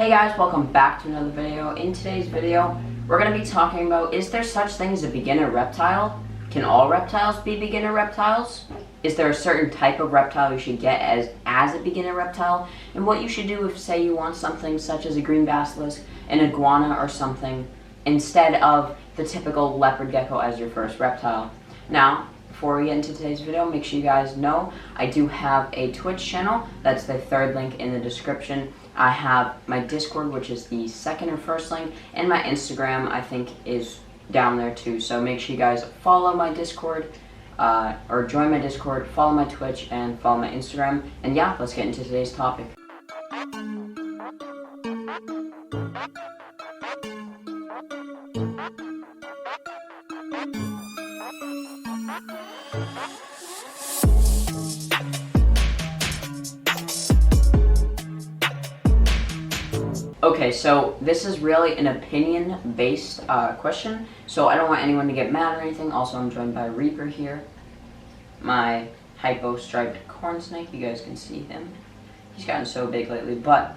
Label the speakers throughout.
Speaker 1: Hey guys, welcome back to another video. In today's video, we're going to be talking about, is there such thing as a beginner reptile? Can all reptiles be beginner reptiles? Is there a certain type of reptile you should get as a beginner reptile? And what you should do if, say, you want something such as a green basilisk, an iguana or something, instead of the typical leopard gecko as your first reptile. Now, before we get into today's video, make sure you guys know I do have a Twitch channel. That's the third link in the description. I have my Discord, which is the second or first link, and my Instagram, I think, is down there too. So make sure you guys follow my Discord, or join my Discord, follow my Twitch, and follow my Instagram. And yeah, let's get into today's topic. Okay, so this is really an opinion-based question, so I don't want anyone to get mad or anything. Also, I'm joined by Reaper here, my hypo-striped corn snake. You guys can see him. He's gotten so big lately, but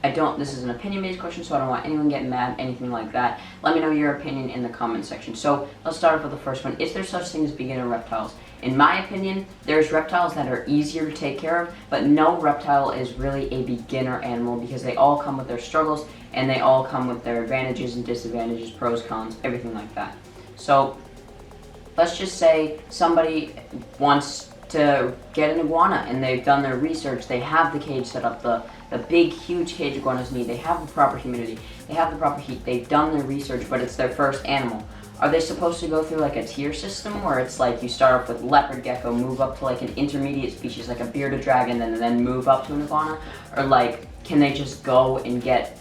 Speaker 1: this is an opinion-based question, so I don't want anyone getting mad, anything like that. Let me know your opinion in the comment section. So let's start off with the first one. Is there such thing as beginner reptiles? In my opinion, there's reptiles that are easier to take care of, but no reptile is really a beginner animal because they all come with their struggles and they all come with their advantages and disadvantages, pros, cons, everything like that. So let's just say somebody wants to get an iguana and they've done their research, they have the cage set up, the big, huge cage iguanas need, they have the proper humidity, they have the proper heat, they've done their research, but it's their first animal. Are they supposed to go through like a tier system where it's like you start off with leopard gecko, move up to like an intermediate species like a bearded dragon, and then move up to an iguana? Or like, can they just go and get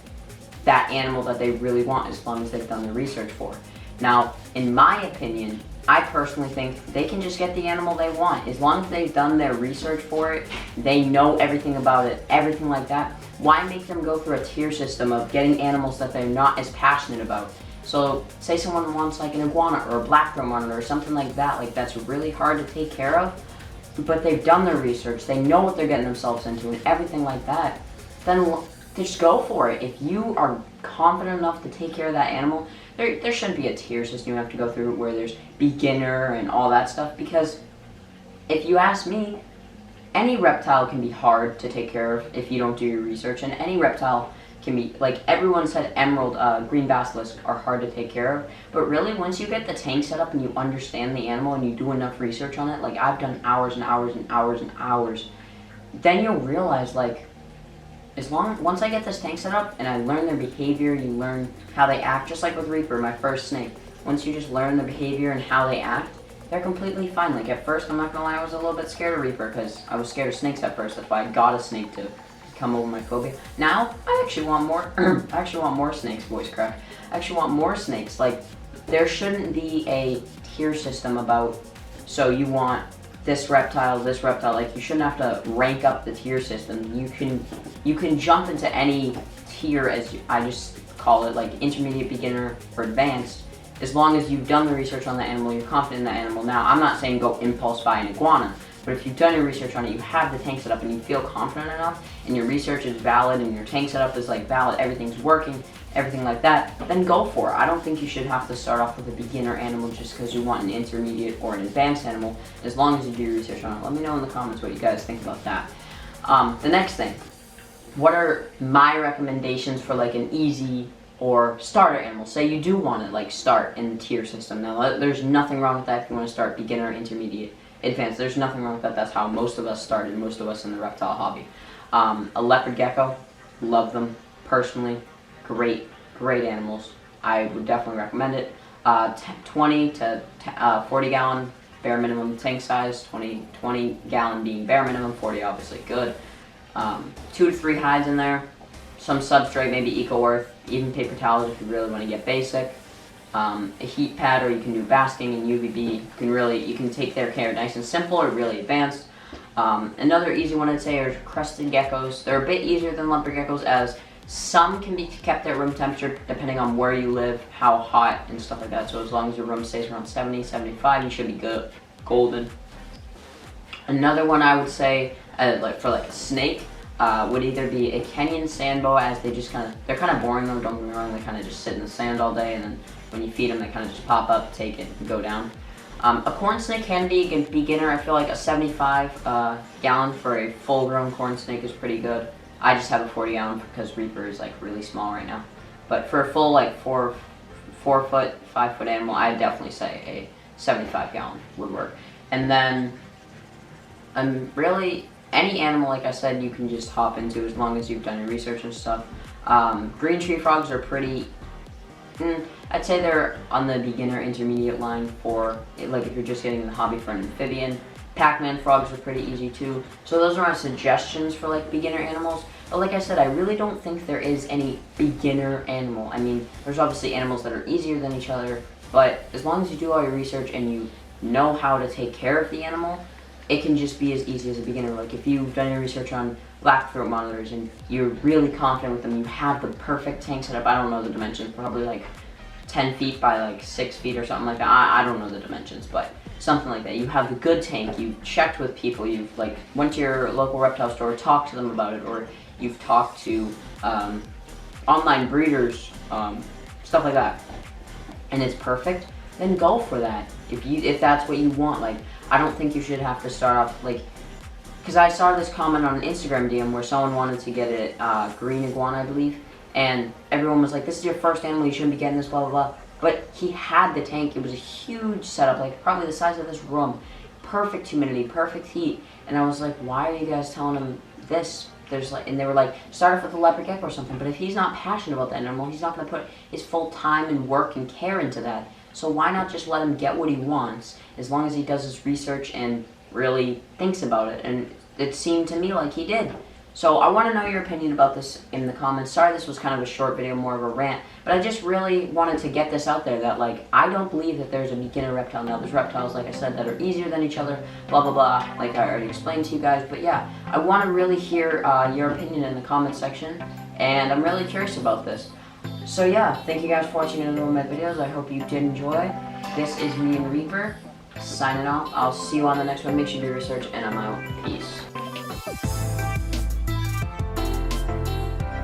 Speaker 1: that animal that they really want as long as they've done the research for? Now, in my opinion, I personally think they can just get the animal they want. As long as they've done their research for it, they know everything about it, everything like that. Why make them go through a tier system of getting animals that they're not as passionate about? So, say someone wants like an iguana or a black throat monitor or something like that's really hard to take care of, but they've done their research, they know what they're getting themselves into and everything like that, then just go for it. If you are confident enough to take care of that animal, there shouldn't be a tier system you have to go through where there's beginner and all that stuff, because if you ask me, any reptile can be hard to take care of if you don't do your research, and any reptile can be, like everyone said, emerald, green basilisk are hard to take care of, but really once you get the tank set up and you understand the animal and you do enough research on it, like I've done hours and hours and hours and hours, then you'll realize like, once I get this tank set up and I learn their behavior, you learn how they act, just like with Reaper, my first snake. Once you just learn the behavior and how they act, they're completely fine. Like at first, I'm not gonna lie, I was a little bit scared of Reaper because I was scared of snakes at first. That's why I got a snake to come over my phobia. Now, I actually want more, snakes, voice crack. I actually want more snakes. Like, there shouldn't be a tier system about, so you want this reptile, like you shouldn't have to rank up the tier system. You can jump into any tier, as I just call it, like intermediate, beginner, or advanced, as long as you've done the research on the animal, you're confident in the animal. Now, I'm not saying go impulse buy an iguana, but if you've done your research on it, you have the tank set up and you feel confident enough, and your research is valid, and your tank setup is like valid, everything's working, everything like that, then go for it. I don't think you should have to start off with a beginner animal just because you want an intermediate or an advanced animal, as long as you do your research on it. Let me know in the comments what you guys think about that. The next thing, what are my recommendations for like an easy or starter animal? Say you do want to like start in the tier system. Now, there's nothing wrong with that if you want to start beginner, intermediate, advanced. There's nothing wrong with that. That's how most of us started, most of us in the reptile hobby. A leopard gecko, love them personally. Great animals. I would definitely recommend it. 20 to 40 gallon bare minimum tank size. 20 gallon being bare minimum, 40 obviously good. 2 to 3 hides in there. Some substrate, maybe eco-earth, even paper towels if you really want to get basic. A heat pad, or you can do basking and UVB. You can take their care nice and simple or really advanced. Another easy one I'd say are crested geckos. They're a bit easier than leopard geckos, as some can be kept at room temperature depending on where you live, how hot and stuff like that. So as long as your room stays around 70, 75, you should be good, golden. Another one I would say, like for like a snake, would either be a Kenyan sand boa, as they're kind of boring though, don't get me wrong, they kind of just sit in the sand all day, and then when you feed them, they kind of just pop up, take it, and go down. A corn snake can be a beginner. I feel like a 75 gallon for a full-grown corn snake is pretty good. I just have a 40 gallon because Reaper is like really small right now. But for a full like 4 foot, 5 foot animal, I'd definitely say a 75 gallon would work. And then really any animal, like I said, you can just hop into as long as you've done your research and stuff. Green tree frogs are pretty, I'd say they're on the beginner intermediate line for, like, if you're just getting the hobby for an amphibian. Pac-Man frogs are pretty easy too. So those are my suggestions for like beginner animals. But like I said, I really don't think there is any beginner animal. I mean, there's obviously animals that are easier than each other, but as long as you do all your research and you know how to take care of the animal, it can just be as easy as a beginner. Like if you've done your research on black throat monitors and you're really confident with them, you have the perfect tank set up. I don't know the dimensions, probably like 10 feet by like 6 feet or something like that. I don't know the dimensions, but something like that. You have the good tank, you've checked with people, you've like went to your local reptile store, talked to them about it, or you've talked to online breeders, stuff like that, and it's perfect, then go for that. If that's what you want. Like, I don't think you should have to start off, like, because I saw this comment on an Instagram DM where someone wanted to get a green iguana, I believe, and everyone was like, this is your first animal, you shouldn't be getting this, blah, blah, blah. But he had the tank. It was a huge setup, like probably the size of this room. Perfect humidity, perfect heat. And I was like, why are you guys telling him this? And they were like, start off with a leopard gecko or something. But if he's not passionate about that animal, he's not going to put his full time and work and care into that. So why not just let him get what he wants, as long as he does his research and really thinks about it? And it seemed to me like he did. So I want to know your opinion about this in the comments. Sorry this was kind of a short video, more of a rant, but I just really wanted to get this out there that, like, I don't believe that there's a beginner reptile. Now, there's reptiles, like I said, that are easier than each other, blah, blah, blah, like I already explained to you guys. But yeah, I want to really hear your opinion in the comment section, and I'm really curious about this. So yeah, thank you guys for watching another one of my videos. I hope you did enjoy. This is me and Reaper, signing off. I'll see you on the next one. Make sure you do your research, and I'm out. Peace.